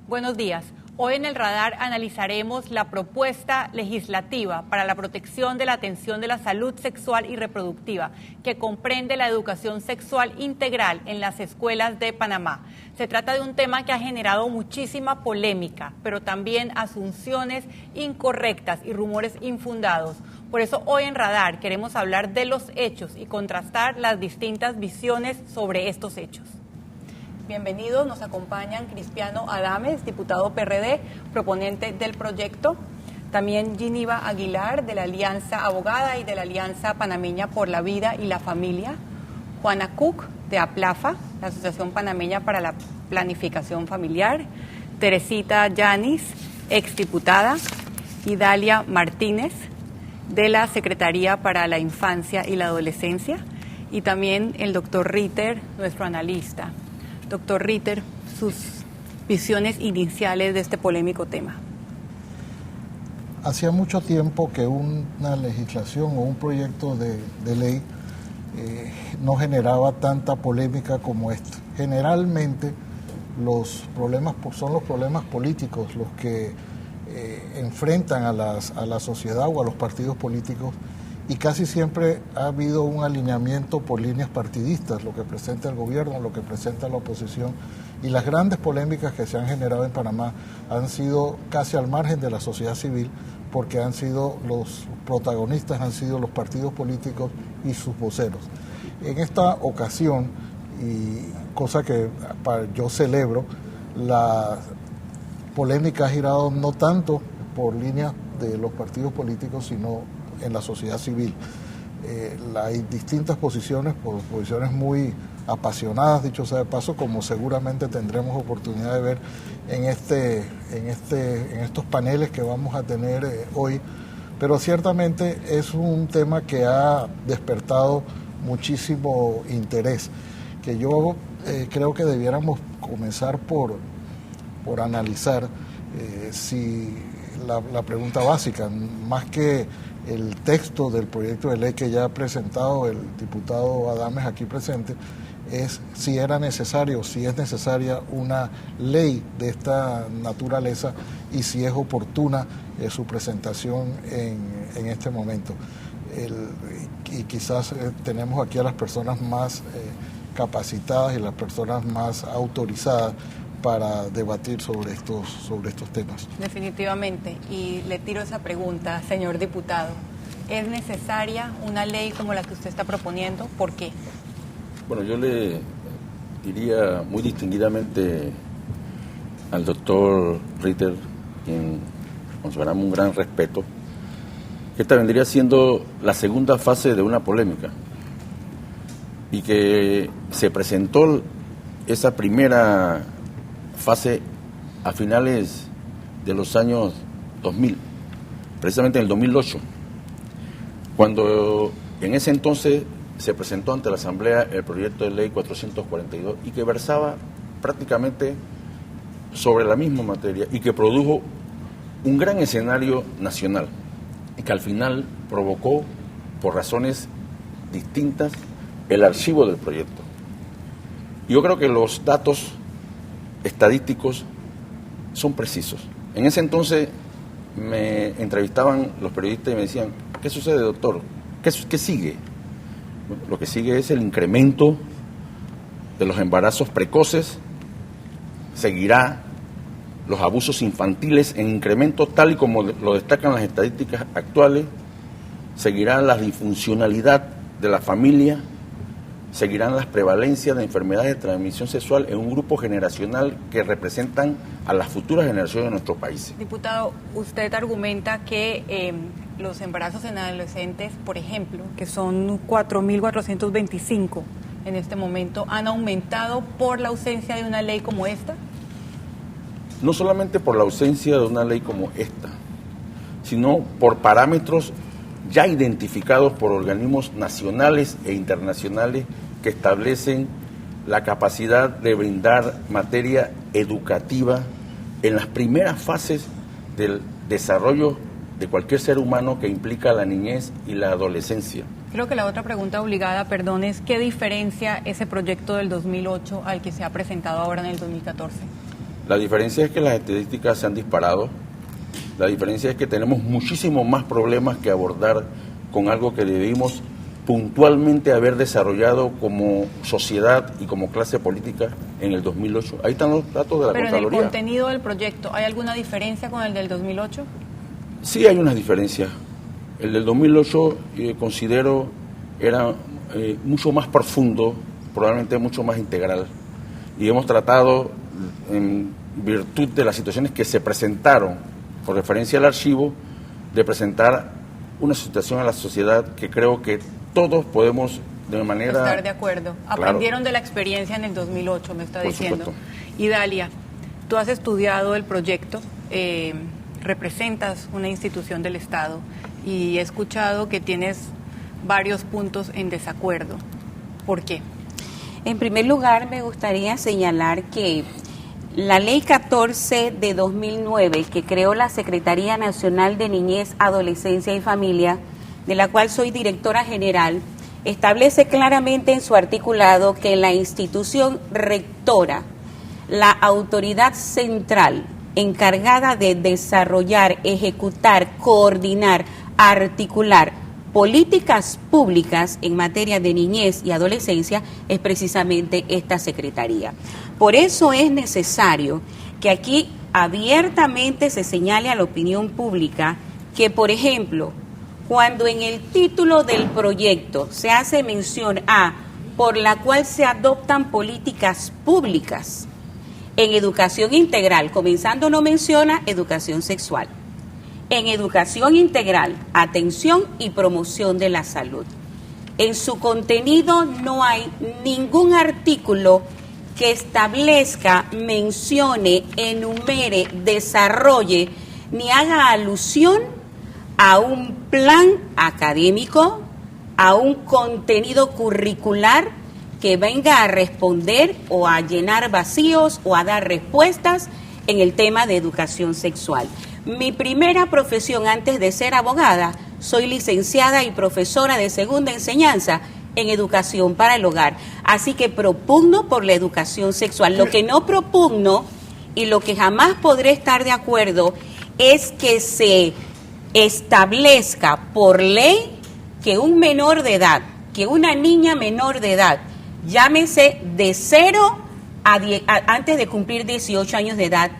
Buenos días. Hoy en el radar analizaremos la propuesta legislativa para la protección de la atención de la salud sexual y reproductiva, que comprende la educación sexual integral en las escuelas de Panamá. Se trata de un tema que ha generado muchísima polémica, pero también asunciones incorrectas y rumores infundados. Por eso hoy en Radar queremos hablar de los hechos y contrastar las distintas visiones sobre estos hechos. Bienvenidos, nos acompañan Cristiano Adames, diputado PRD, proponente del proyecto. También Giniva Aguilar, de la Alianza Abogada y de la Alianza Panameña por la Vida y la Familia. Juana Cook, de APLAFA, la Asociación Panameña para la Planificación Familiar. Teresita Yanis, exdiputada. Y Dalia Martínez, de la Secretaría para la Infancia y la Adolescencia. Y también el doctor Ritter, nuestro analista. Doctor Ritter, sus visiones iniciales de este polémico tema. Hacía mucho tiempo que una legislación o un proyecto de ley no generaba tanta polémica como esta. Generalmente los problemas son los problemas políticos los que enfrentan a la sociedad o a los partidos políticos, y casi siempre ha habido un alineamiento por líneas partidistas, lo que presenta el gobierno, lo que presenta la oposición, y las grandes polémicas que se han generado en Panamá han sido casi al margen de la sociedad civil, porque han sido los protagonistas, han sido los partidos políticos y sus voceros. En esta ocasión, y cosa que yo celebro, la polémica ha girado no tanto por líneas de los partidos políticos, sino en la sociedad civil. Hay distintas posiciones muy apasionadas, dicho sea de paso, como seguramente tendremos oportunidad de ver en estos paneles que vamos a tener hoy, pero ciertamente es un tema que ha despertado muchísimo interés, que yo creo que debiéramos comenzar por analizar si la pregunta básica, más que el texto del proyecto de ley que ya ha presentado el diputado Adames aquí presente, es si era necesario, si es necesaria una ley de esta naturaleza y si es oportuna su presentación en este momento. Y quizás tenemos aquí a las personas más capacitadas y las personas más autorizadas para debatir sobre estos temas. Definitivamente, y le tiro esa pregunta, señor diputado. ¿Es necesaria una ley como la que usted está proponiendo? ¿Por qué? Bueno, yo le diría muy distinguidamente al doctor Ritter, quien consideramos un gran respeto, que esta vendría siendo la segunda fase de una polémica y que se presentó esa primera fase a finales de los años 2000, precisamente en el 2008, cuando en ese entonces se presentó ante la Asamblea el proyecto de ley 442 y que versaba prácticamente sobre la misma materia y que produjo un gran escenario nacional y que al final provocó, por razones distintas, el archivo del proyecto. Yo creo que los datos estadísticos son precisos. En ese entonces me entrevistaban los periodistas y me decían: ¿qué sucede, doctor? ¿Qué sigue? Bueno, lo que sigue es el incremento de los embarazos precoces, seguirá los abusos infantiles en incremento tal y como lo destacan las estadísticas actuales, seguirá la disfuncionalidad de la familia, seguirán las prevalencias de enfermedades de transmisión sexual en un grupo generacional que representan a las futuras generaciones de nuestro país. Diputado, usted argumenta que los embarazos en adolescentes, por ejemplo, que son 4.425 en este momento, han aumentado por la ausencia de una ley como esta. No solamente por la ausencia de una ley como esta, sino por parámetros ya identificados por organismos nacionales e internacionales que establecen la capacidad de brindar materia educativa en las primeras fases del desarrollo de cualquier ser humano que implica la niñez y la adolescencia. Creo que la otra pregunta obligada, perdón, es ¿qué diferencia ese proyecto del 2008 al que se ha presentado ahora en el 2014? La diferencia es que las estadísticas se han disparado. La diferencia es que tenemos muchísimos más problemas que abordar con algo que debimos puntualmente haber desarrollado como sociedad y como clase política en el 2008. Ahí están los datos de la Contraloría. Pero en el contenido del proyecto, ¿hay alguna diferencia con el del 2008? Sí hay unas diferencias. El del 2008 considero era mucho más profundo, probablemente mucho más integral. Y hemos tratado, en virtud de las situaciones que se presentaron, por referencia al archivo, de presentar una situación a la sociedad que creo que todos podemos de manera... Estar de acuerdo. Claro. Aprendieron de la experiencia en el 2008, me está Por diciendo. supuesto. Y Dalia, tú has estudiado el proyecto, representas una institución del Estado y he escuchado que tienes varios puntos en desacuerdo. ¿Por qué? En primer lugar, me gustaría señalar que la Ley 14 de 2009, que creó la Secretaría Nacional de Niñez, Adolescencia y Familia, de la cual soy directora general, establece claramente en su articulado que la institución rectora, la autoridad central encargada de desarrollar, ejecutar, coordinar, articular políticas públicas en materia de niñez y adolescencia, es precisamente esta Secretaría. Por eso es necesario que aquí abiertamente se señale a la opinión pública que, por ejemplo, cuando en el título del proyecto se hace mención a por la cual se adoptan políticas públicas en educación integral, comenzando no menciona educación sexual. En educación integral, atención y promoción de la salud. En su contenido no hay ningún artículo que establezca, mencione, enumere, desarrolle, ni haga alusión a un plan académico, a un contenido curricular que venga a responder o a llenar vacíos o a dar respuestas en el tema de educación sexual. Mi primera profesión antes de ser abogada, soy licenciada y profesora de segunda enseñanza en educación para el hogar. Así que propugno por la educación sexual. Lo que no propugno y lo que jamás podré estar de acuerdo es que se establezca por ley que un menor de edad, que una niña menor de edad, llámese de 0 a 10, antes de cumplir 18 años de edad,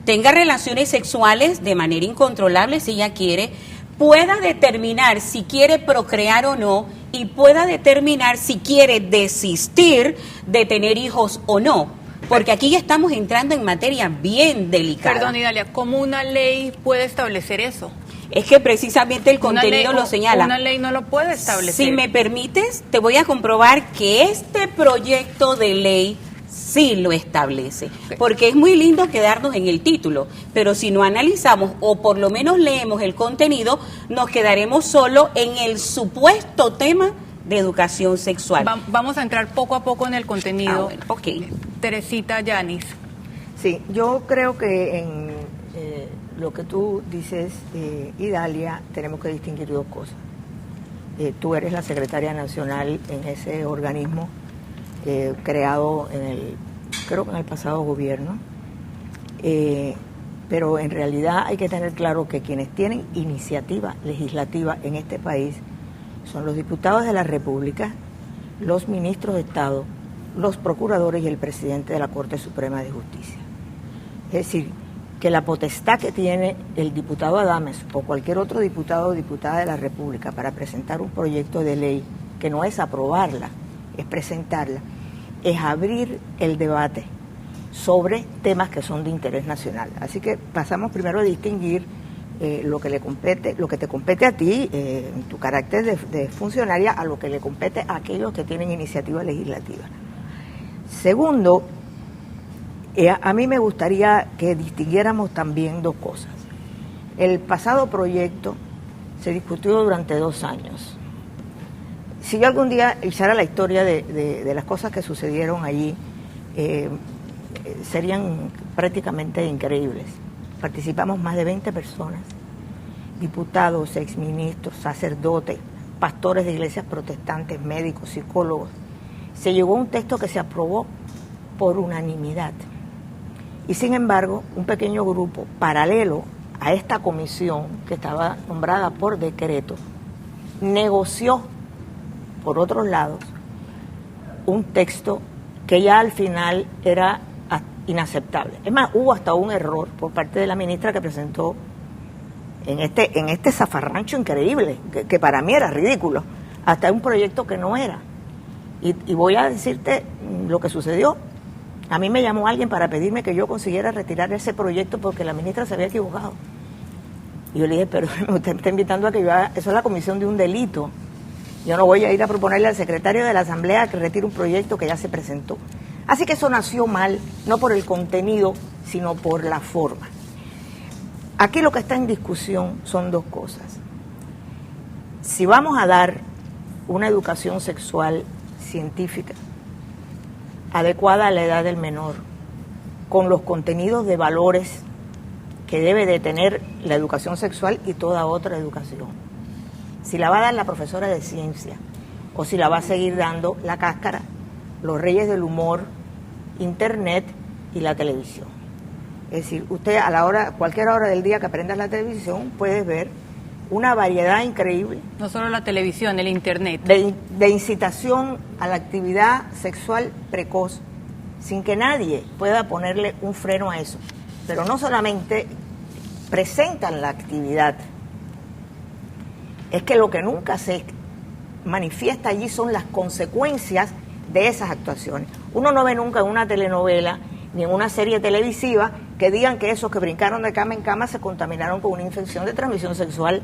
tenga relaciones sexuales de manera incontrolable si ella quiere, pueda determinar si quiere procrear o no y pueda determinar si quiere desistir de tener hijos o no. Porque aquí ya estamos entrando en materia bien delicada. Perdón, Idalia, ¿cómo una ley puede establecer eso? Es que precisamente el contenido lo señala. Una ley no lo puede establecer. Si me permites, te voy a comprobar que este proyecto de ley sí lo establece, porque es muy lindo quedarnos en el título, pero si no analizamos o por lo menos leemos el contenido, nos quedaremos solo en el supuesto tema de educación sexual. Vamos a entrar poco a poco en el contenido. Bueno, okay. Teresita Yanis. Sí, yo creo que en lo que tú dices, Idalia, tenemos que distinguir dos cosas. Tú eres la secretaria nacional en ese organismo creado creo que en el pasado gobierno, pero en realidad hay que tener claro que quienes tienen iniciativa legislativa en este país son los diputados de la República, los ministros de Estado, los procuradores y el presidente de la Corte Suprema de Justicia. Es decir, que la potestad que tiene el diputado Adames o cualquier otro diputado o diputada de la República para presentar un proyecto de ley, que no es aprobarla, es presentarla, es abrir el debate sobre temas que son de interés nacional. Así que pasamos primero a distinguir lo que te compete a ti, en tu carácter de funcionaria, a lo que le compete a aquellos que tienen iniciativa legislativa. Segundo, a mí me gustaría que distinguiéramos también dos cosas. El pasado proyecto se discutió durante 2 años. Si yo algún día hiciera la historia de las cosas que sucedieron allí, serían prácticamente increíbles. Participamos más de 20 personas, diputados, exministros, sacerdotes, pastores de iglesias protestantes, médicos, psicólogos. Se llegó a un texto que se aprobó por unanimidad. Y sin embargo, un pequeño grupo paralelo a esta comisión que estaba nombrada por decreto, negoció por otros lados un texto que ya al final era inaceptable. Es más, hubo hasta un error por parte de la ministra que presentó en este zafarrancho increíble, que para mí era ridículo, hasta un proyecto que no era. Y voy a decirte lo que sucedió. A mí me llamó alguien para pedirme que yo consiguiera retirar ese proyecto porque la ministra se había equivocado. Y yo le dije, pero usted me está invitando a que yo haga, eso es la comisión de un delito. Yo no voy a ir a proponerle al secretario de la Asamblea que retire un proyecto que ya se presentó. Así que eso nació mal, no por el contenido, sino por la forma. Aquí lo que está en discusión son dos cosas. Si vamos a dar una educación sexual científica, adecuada a la edad del menor, con los contenidos de valores que debe de tener la educación sexual y toda otra educación. Si la va a dar la profesora de ciencia o si la va a seguir dando la cáscara, los reyes del humor, internet y la televisión. Es decir, usted cualquier hora del día que prendas la televisión, puedes ver una variedad increíble. No solo la televisión, el internet. De incitación a la actividad sexual precoz, sin que nadie pueda ponerle un freno a eso. Pero no solamente presentan la actividad, es que lo que nunca se manifiesta allí son las consecuencias de esas actuaciones. Uno no ve nunca en una telenovela ni en una serie televisiva que digan que esos que brincaron de cama en cama se contaminaron con una infección de transmisión sexual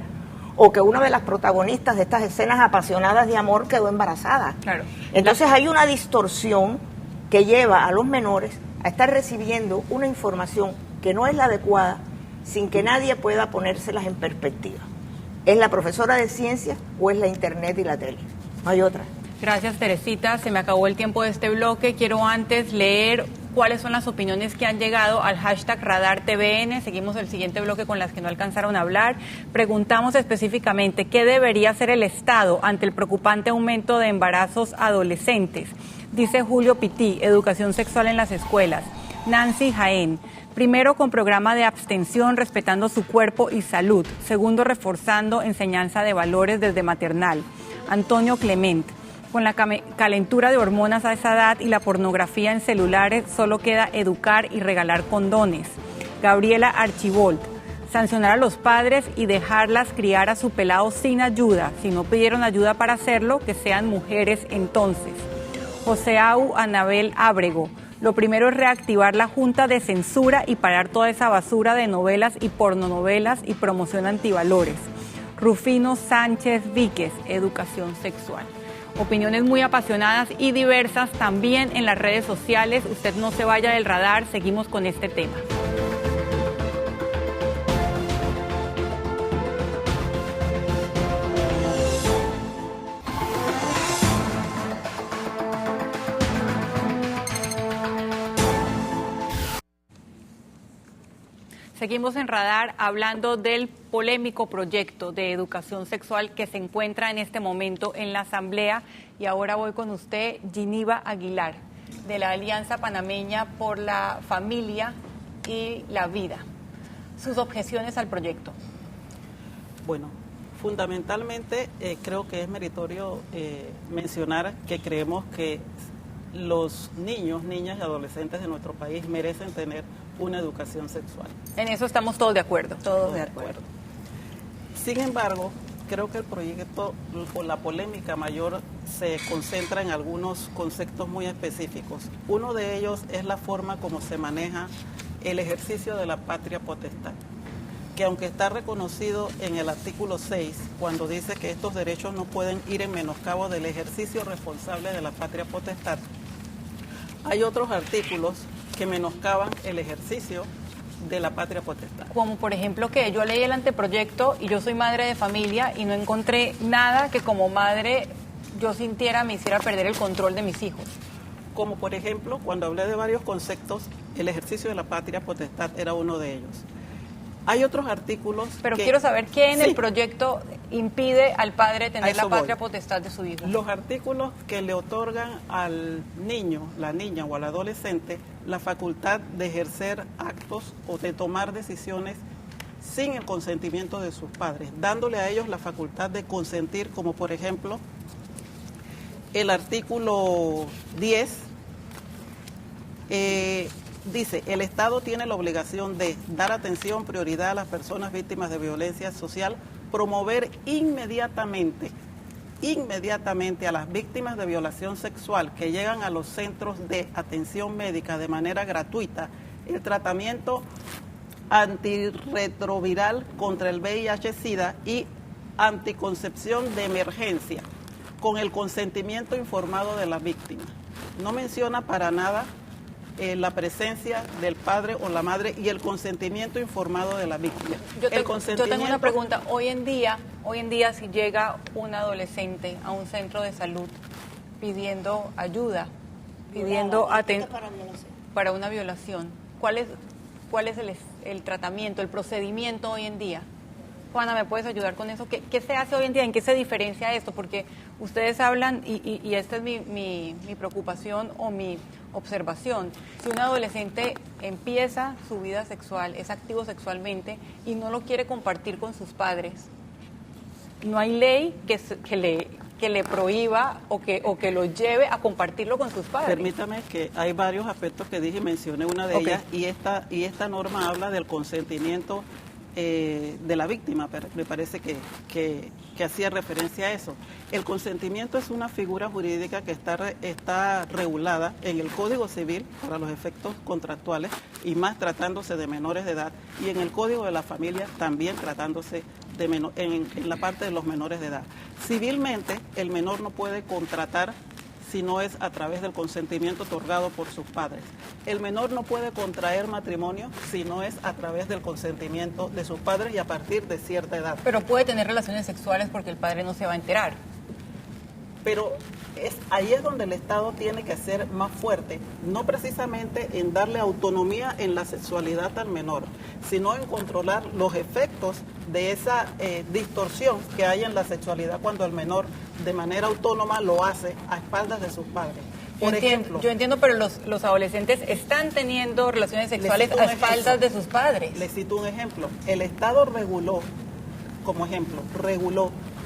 o que una de las protagonistas de estas escenas apasionadas de amor quedó embarazada. Claro. Entonces hay una distorsión que lleva a los menores a estar recibiendo una información que no es la adecuada sin que nadie pueda ponérselas en perspectiva. ¿Es la profesora de ciencias o es la internet y la tele? No hay otra. Gracias, Teresita. Se me acabó el tiempo de este bloque. Quiero antes leer cuáles son las opiniones que han llegado al hashtag RadarTVN. Seguimos el siguiente bloque con las que no alcanzaron a hablar. Preguntamos específicamente qué debería hacer el Estado ante el preocupante aumento de embarazos adolescentes. Dice Julio Pití, educación sexual en las escuelas. Nancy Jaén, primero con programa de abstención respetando su cuerpo y salud. Segundo, reforzando enseñanza de valores desde maternal. Antonio Clement, con la calentura de hormonas a esa edad y la pornografía en celulares, solo queda educar y regalar condones. Gabriela Archibold, sancionar a los padres y dejarlas criar a su pelado sin ayuda. Si no pidieron ayuda para hacerlo, que sean mujeres entonces. Joseau Anabel Ábrego, lo primero es reactivar la Junta de Censura y parar toda esa basura de novelas y pornonovelas y promoción antivalores. Rufino Sánchez Víquez, educación sexual. Opiniones muy apasionadas y diversas también en las redes sociales. Usted no se vaya del radar, seguimos con este tema. Seguimos en Radar hablando del polémico proyecto de educación sexual que se encuentra en este momento en la Asamblea. Y ahora voy con usted, Giniva Aguilar, de la Alianza Panameña por la Familia y la Vida. Sus objeciones al proyecto. Bueno, fundamentalmente creo que es meritorio mencionar que creemos que los niños, niñas y adolescentes de nuestro país merecen tener una educación sexual. En eso estamos todos de acuerdo. Todos de acuerdo. Sin embargo, creo que el proyecto, por la polémica mayor, se concentra en algunos conceptos muy específicos. Uno de ellos es la forma como se maneja el ejercicio de la patria potestad, que aunque está reconocido en el artículo 6, cuando dice que estos derechos no pueden ir en menoscabo del ejercicio responsable de la patria potestad, hay otros artículos que menoscaban el ejercicio de la patria potestad. Como por ejemplo que yo leí el anteproyecto y yo soy madre de familia y no encontré nada que como madre yo sintiera me hiciera perder el control de mis hijos. Como por ejemplo, cuando hablé de varios conceptos, el ejercicio de la patria potestad era uno de ellos. Hay otros artículos. Pero quiero saber qué en el proyecto impide al padre tener la patria voy. potestad de su hijo. Los artículos que le otorgan al niño, la niña o al adolescente la facultad de ejercer actos o de tomar decisiones sin el consentimiento de sus padres, dándole a ellos la facultad de consentir, como por ejemplo el artículo 10 dice: el Estado tiene la obligación de dar atención, prioridad a las personas víctimas de violencia social, promover inmediatamente a las víctimas de violación sexual que llegan a los centros de atención médica de manera gratuita el tratamiento antirretroviral contra el VIH-Sida y anticoncepción de emergencia con el consentimiento informado de la víctima. No menciona para nada la presencia del padre o la madre y el consentimiento informado de la víctima. Yo tengo una pregunta. Hoy en día, si llega un adolescente a un centro de salud pidiendo ayuda, pidiendo atención para una violación, ¿cuál es el tratamiento, el procedimiento hoy en día? Juana, ¿me puedes ayudar con eso? ¿Qué se hace hoy en día? ¿En qué se diferencia esto? Porque ustedes hablan, y esta es mi preocupación o mi observación, si un adolescente empieza su vida sexual, es activo sexualmente y no lo quiere compartir con sus padres, no hay ley que le prohíba o que lo lleve a compartirlo con sus padres. Permítame que hay varios aspectos que dije y mencioné una de ellas, y esta norma habla del consentimiento de la víctima. Me parece que hacía referencia a eso. El consentimiento es una figura jurídica que está regulada en el Código Civil para los efectos contractuales, y más tratándose de menores de edad, y en el Código de la Familia también tratándose en la parte de los menores de edad. Civilmente, el menor no puede contratar si no es a través del consentimiento otorgado por sus padres. El menor no puede contraer matrimonio si no es a través del consentimiento de sus padres y a partir de cierta edad. Pero puede tener relaciones sexuales porque el padre no se va a enterar. Pero ahí es donde el Estado tiene que ser más fuerte, no precisamente en darle autonomía en la sexualidad al menor, sino en controlar los efectos de esa distorsión que hay en la sexualidad cuando el menor de manera autónoma lo hace a espaldas de sus padres. Yo entiendo, pero los adolescentes están teniendo relaciones sexuales a espaldas de sus padres. Les cito un ejemplo. El Estado reguló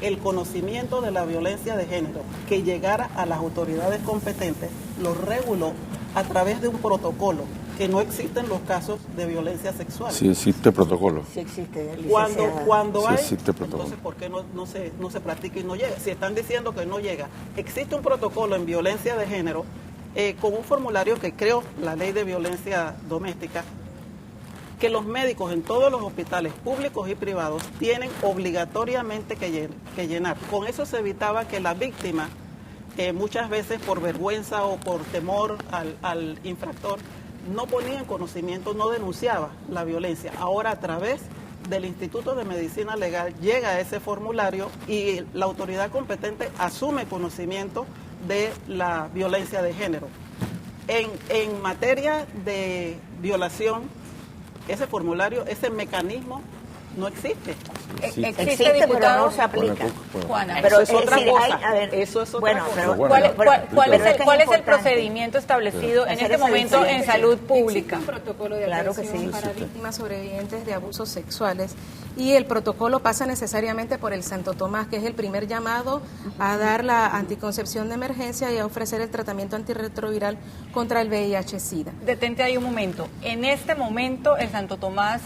el conocimiento de la violencia de género que llegara a las autoridades competentes, lo reguló a través de un protocolo que no existe en los casos de violencia sexual. Sí existe protocolo. Sí existe. Cuando sí hay, existe protocolo. Entonces, ¿por qué no se practica y no llega? Si están diciendo que no llega, existe un protocolo en violencia de género con un formulario que creó la Ley de Violencia Doméstica, que los médicos en todos los hospitales públicos y privados tienen obligatoriamente que llenar. Con eso se evitaba que la víctima, muchas veces por vergüenza o por temor al infractor, no ponía en conocimiento, no denunciaba la violencia. Ahora, a través del Instituto de Medicina Legal llega ese formulario y la autoridad competente asume conocimiento de la violencia de género. En materia de violación, ese formulario, ese mecanismo no existe. Sí. Existe, pero no se aplica. Juana, Pero eso es otra cosa. Eso es otra cosa. Pero ¿Cuál es el procedimiento establecido en este momento en salud pública? Existe un protocolo de Claro que atención sí. para víctimas sobrevivientes de abusos sexuales, y el protocolo pasa necesariamente por el Santo Tomás, que es el primer llamado a dar la anticoncepción de emergencia y a ofrecer el tratamiento antirretroviral contra el VIH-Sida. Detente ahí un momento. En este momento, el Santo Tomás,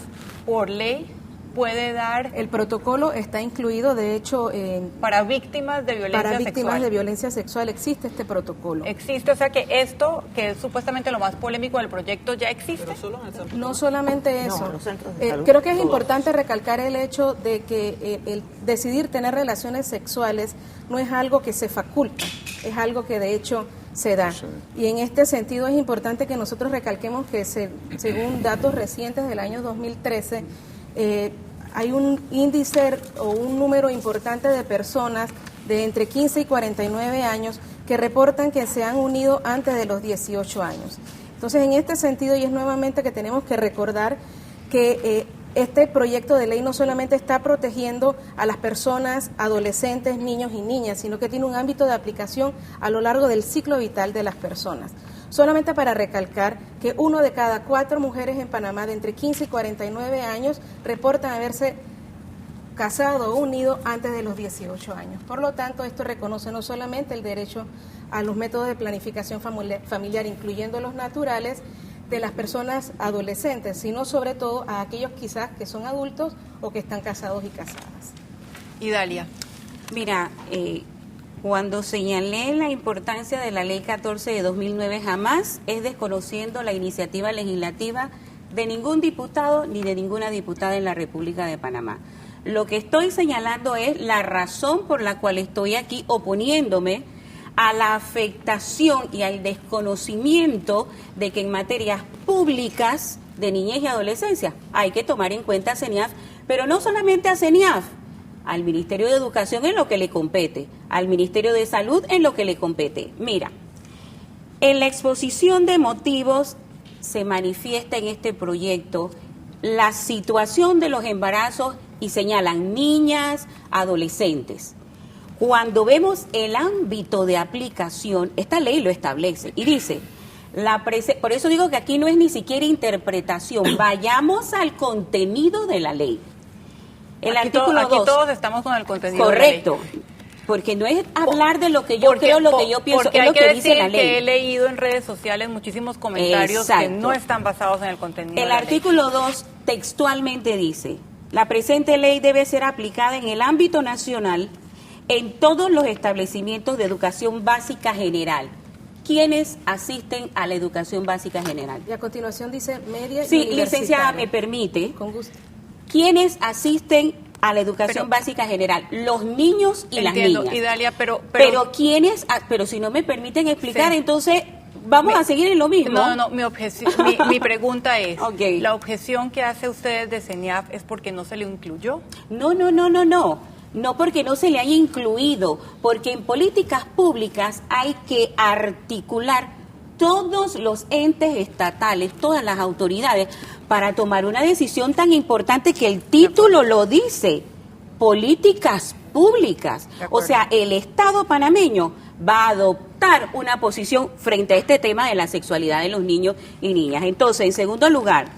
por ley, puede dar El protocolo está incluido, de hecho, para víctimas de violencia para víctimas sexual. de violencia sexual existe este protocolo. Existe, o sea que esto, que es supuestamente lo más polémico del proyecto, ya existe. Pero solo en el Santo No solamente eso. los centros de salud, Creo que es todos. importante recalcar el hecho de que el decidir tener relaciones sexuales no es algo que se faculta, es algo que de hecho se da. Sí. Y en este sentido es importante que nosotros recalquemos que según datos recientes del año 2013, hay un índice o un número importante de personas de entre 15 y 49 años que reportan que se han unido antes de los 18 años. Entonces, en este sentido, y es nuevamente que tenemos que recordar que este proyecto de ley no solamente está protegiendo a las personas, adolescentes, niños y niñas, sino que tiene un ámbito de aplicación a lo largo del ciclo vital de las personas. Solamente para recalcar que 1 de cada 4 mujeres en Panamá de entre 15 y 49 años reportan haberse casado o unido antes de los 18 años. Por lo tanto, esto reconoce no solamente el derecho a los métodos de planificación familiar, incluyendo los naturales, de las personas adolescentes, sino sobre todo a aquellos quizás que son adultos o que están casados y casadas. Idalia. Mira, cuando señalé la importancia de la Ley 14 de 2009, jamás es desconociendo la iniciativa legislativa de ningún diputado ni de ninguna diputada en la República de Panamá. Lo que estoy señalando es la razón por la cual estoy aquí oponiéndome a la afectación y al desconocimiento de que en materias públicas de niñez y adolescencia hay que tomar en cuenta a CENIAF, pero no solamente a CENIAF, al Ministerio de Educación en lo que le compete, al Ministerio de Salud en lo que le compete. Mira, en la exposición de motivos se manifiesta en este proyecto la situación de los embarazos y señalan niñas, adolescentes. Cuando vemos el ámbito de aplicación, esta ley lo establece y dice, por eso digo que aquí no es ni siquiera interpretación, vayamos al contenido de la ley. El artículo 2. Aquí todos estamos con el contenido correcto, de la ley. Porque no es hablar de lo que yo creo, lo que yo pienso, es lo que dice la ley. Que he leído en redes sociales muchísimos comentarios que no están basados en el contenido. El artículo 2 textualmente dice, la presente ley debe ser aplicada en el ámbito nacional en todos los establecimientos de educación básica general. ¿Quiénes asisten a la educación básica general? Y a continuación dice media y sí, universitaria. licenciada, me permite. Con gusto. ¿Quiénes asisten a la educación básica general? Los niños y las niñas. Idalia, pero ¿quiénes? Pero si no me permiten explicar, entonces vamos a seguir en lo mismo. No, mi pregunta es, Okay. ¿la objeción que hace usted de CENIAF es porque no se le incluyó? No porque no se le haya incluido, porque en políticas públicas hay que articular todos los entes estatales, todas las autoridades, para tomar una decisión tan importante que el título lo dice, políticas públicas. O sea, el Estado panameño va a adoptar una posición frente a este tema de la sexualidad de los niños y niñas. Entonces, en segundo lugar,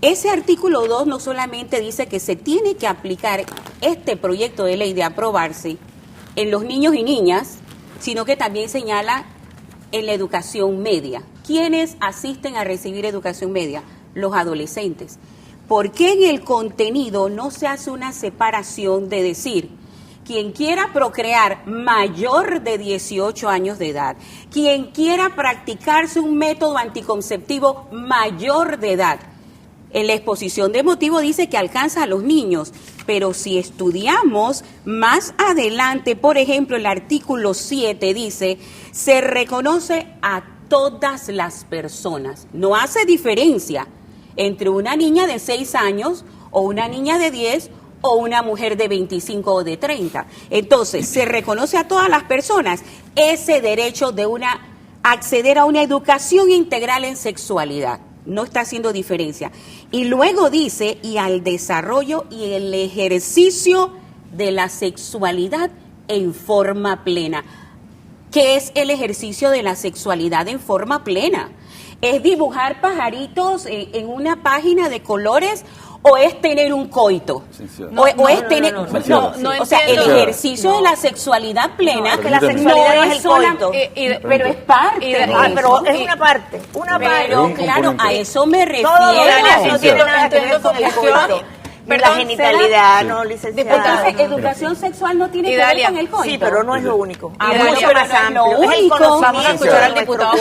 ese artículo 2 no solamente dice que se tiene que aplicar este proyecto de ley de aprobarse en los niños y niñas, sino que también señala en la educación media. ¿Quiénes asisten a recibir educación media? Los adolescentes. ¿Por qué en el contenido no se hace una separación de decir quien quiera procrear mayor de 18 años de edad, quien quiera practicarse un método anticonceptivo mayor de edad? En la exposición de motivo dice que alcanza a los niños, pero si estudiamos más adelante, por ejemplo, el artículo 7 dice, se reconoce a todas las personas. No hace diferencia entre una niña de 6 años o una niña de 10 o una mujer de 25 o de 30. Entonces, se reconoce a todas las personas ese derecho de acceder a una educación integral en sexualidad. No está haciendo diferencia. Y luego dice, y al desarrollo y el ejercicio de la sexualidad en forma plena. ¿Qué es el ejercicio de la sexualidad en forma plena? ¿Es dibujar pajaritos en una página de colores o es tener un coito? O sea, el ejercicio de la sexualidad plena, que la sexualidad no es el coito, pero es parte. Pero es una parte. Pero claro, a eso me refiero. No tiene nada que ver con el coito. La genitalidad, no, licenciada. Entonces, educación sexual no tiene que ver con el coito. Sí, pero no es lo único. Mucho más amplio. Es el conocimiento. Vamos a escuchar al diputado.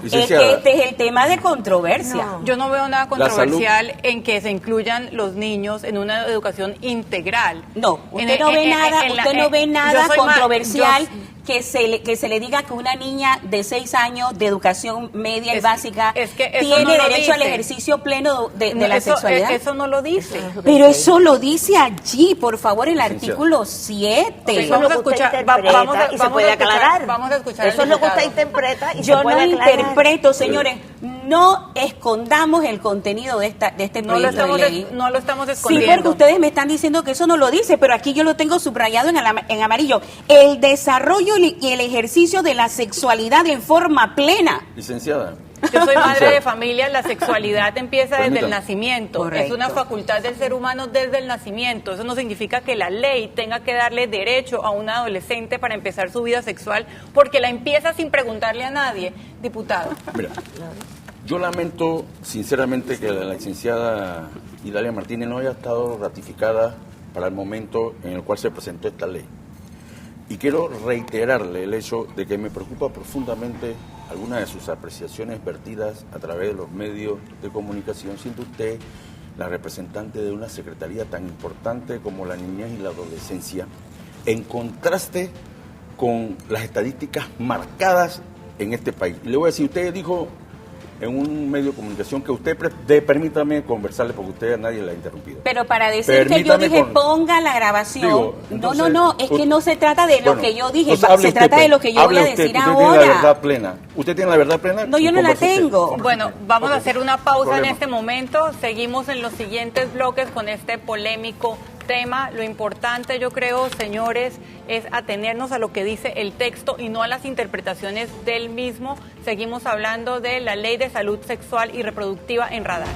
Es que este es el tema de controversia. Yo no veo nada controversial en que se incluyan los niños en una educación integral. No, usted no ve nada controversial que se le diga que una niña de 6 años de educación media y básica tiene derecho al ejercicio pleno de la sexualidad. Eso no lo dice. Pero eso lo dice allí, por favor, el artículo 7. Vamos a escuchar, vamos a escuchar. Vamos a escuchar. Eso es lo que usted interpreta y yo se puede no aclarar. interpreto, señores. no escondamos el contenido de este proyecto de ley. No lo estamos Sí, escondiendo. porque ustedes me están diciendo que eso no lo dice, pero aquí yo lo tengo subrayado en amarillo. El desarrollo y el ejercicio de la sexualidad en forma plena. Licenciada. Yo soy madre Licenciada. de familia, la sexualidad empieza desde el Permítame. nacimiento. Correcto. Es una facultad del ser humano desde el nacimiento. Eso no significa que la ley tenga que darle derecho a un adolescente para empezar su vida sexual, porque la empieza sin preguntarle a nadie, diputado. Mira, yo lamento sinceramente que la licenciada Idalia Martínez no haya estado ratificada para el momento en el cual se presentó esta ley. Y quiero reiterarle el hecho de que me preocupa profundamente algunas de sus apreciaciones vertidas a través de los medios de comunicación, siendo usted la representante de una secretaría tan importante como la niñez y la adolescencia, en contraste con las estadísticas marcadas en este país. Y le voy a decir, usted dijo en un medio de comunicación que usted, permítame conversarle porque usted a nadie la ha interrumpido. Pero para decir que yo dije ponga la grabación, Digo, entonces, no, es que no se trata de lo que yo dije, entonces hable se usted, trata de pues. lo que yo voy Hable a usted, decir usted ahora. tiene la verdad plena. ¿Usted tiene la verdad plena? No, yo no la Converse usted. tengo. Bueno, vamos a hacer una pausa en Problema. este momento. Seguimos en los siguientes bloques con este polémico tema. Lo importante, yo creo, señores, es atenernos a lo que dice el texto y no a las interpretaciones del mismo. Seguimos hablando de la Ley de Salud Sexual y Reproductiva en Radar.